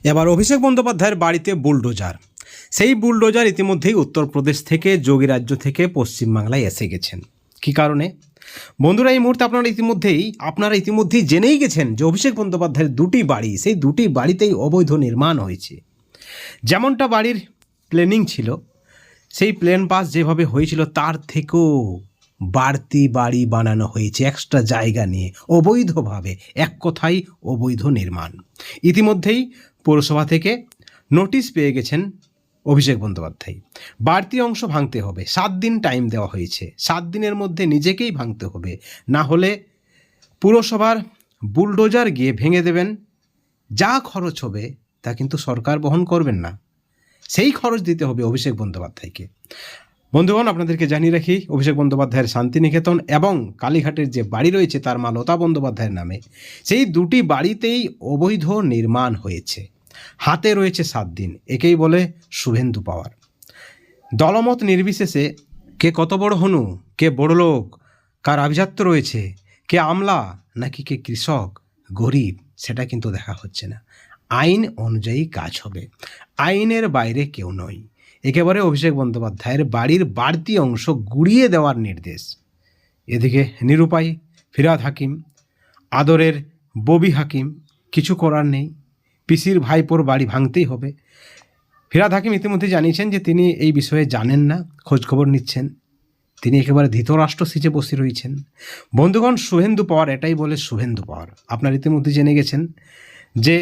এবার অভিষেক বন্দ্যোপাধ্যায়ের বাড়িতে বুলডোজার। সেই বুলডোজার ইতিমধ্যেই উত্তরপ্রদেশ থেকে, যোগী রাজ্য থেকে পশ্চিমবাংলায় এসে গেছেন। কী কারণে? বন্ধুরা, এই মুহূর্তে আপনারা ইতিমধ্যেই জেনেই গেছেন যে অভিষেক বন্দ্যোপাধ্যায়ের দুটি বাড়ি, সেই দুটি বাড়িতেই অবৈধ নির্মাণ হয়েছে। যেমনটা বাড়ির প্ল্যানিং ছিল, সেই প্ল্যান পাস যেভাবে হয়েছিল তার থেকেও বাড়তি বাড়ি বানানো হয়েছে এক্সট্রা জায়গা নিয়ে, অবৈধভাবে। এক কথায় অবৈধ নির্মাণ। ইতিমধ্যেই পৌরসভা থেকে নোটিশ পেয়ে গেছেন অভিষেক বন্দ্যোপাধ্যায়। বাড়তি অংশ ভাঙতে হবে, 7 দিন টাইম দেওয়া হয়েছে। 7 দিনের মধ্যে নিজেকেই ভাঙতে হবে, না হলে পুরসভার বুলডোজার গিয়ে ভেঙে দেবেন। যা খরচ হবে তা কিন্তু সরকার বহন করবেন না, সেই খরচ দিতে হবে অভিষেক বন্দ্যোপাধ্যায়কে। বন্ধুগণ, আপনাদেরকে জানিয়ে রাখি, অভিষেক বন্দ্যোপাধ্যায়ের শান্তিনিকেতন এবং কালীঘাটের যে বাড়ি রয়েছে তার মা লতা বন্দ্যোপাধ্যায়ের নামে, সেই দুটি বাড়িতেই অবৈধ নির্মাণ হয়েছে। হাতে রয়েছে 7 দিন। একেই বলে শুভেন্দু পাওয়ার। দলমত নির্বিশেষে কে কত বড় হনু, কে বড় লোক, কার আভিজাত্য রয়েছে, কে আমলা নাকি কে কৃষক গরিব, সেটা কিন্তু দেখা হচ্ছে না। আইন অনুযায়ী কাজ হবে, আইনের বাইরে কেউ নয়। একেবারে অভিষেক বন্দ্যোপাধ্যায়ের বাড়ির বাড়তি অংশ গুড়িয়ে দেওয়ার নির্দেশ। এদিকে নিরুপায় ফিরহাদ হাকিম, আদরের ববি হাকিম, কিছু করার নেই, পিসির ভাইপোর বাড়ি ভাঙতেই হবে। ফিরহাদ হাকিম ইতিমধ্যে জানিয়েছেন যে তিনি এই বিষয়ে জানেন না, খোঁজখবর নিচ্ছেন। তিনি একেবারে ধৃতরাষ্ট্র সিজে বসে রয়েছেন। বন্ধুগণ, শুভেন্দু পাওয়ার এটাই বলে শুভেন্দু পাওয়ার। আপনারা ইতিমধ্যে জেনে গেছেন যে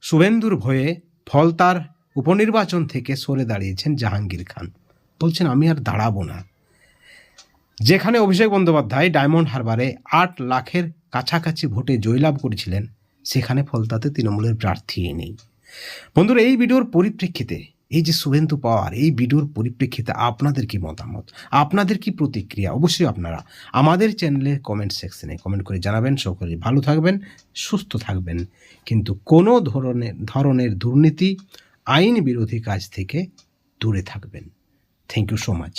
শুভেন্দুর ভয়ে ফলতার উপনির্বাচন থেকে সরে দাঁড়িয়েছেন জাহাঙ্গীর খান। বলছেন আমি আর দাঁড়াবো না। যেখানে অভিষেক বন্দ্যোপাধ্যায় ডায়মন্ড হারবারে 8 লাখের কাছাকাছি ভোটে জয়লাভ করেছিলেন, সেখানে ফলতাতে তৃণমূলের প্রার্থী নেই। বন্ধুরা, এই ভিডিওর পরিপ্রেক্ষিতে, এই যে শুভেন্দু পাওয়ার, এই ভিডিওর পরিপ্রেক্ষিতে আপনাদের কি মতামত, আপনাদের কি প্রতিক্রিয়া, অবশ্যই আপনারা আমাদের চ্যানেলের কমেন্ট সেকশনে কমেন্ট করে জানাবেন। সকলে ভালো থাকবেন, সুস্থ থাকবেন, কিন্তু কোনো ধরনের দুর্নীতি, আইন বিরোধী কাজ থেকে দূরে থাকবেন। Thank you so much.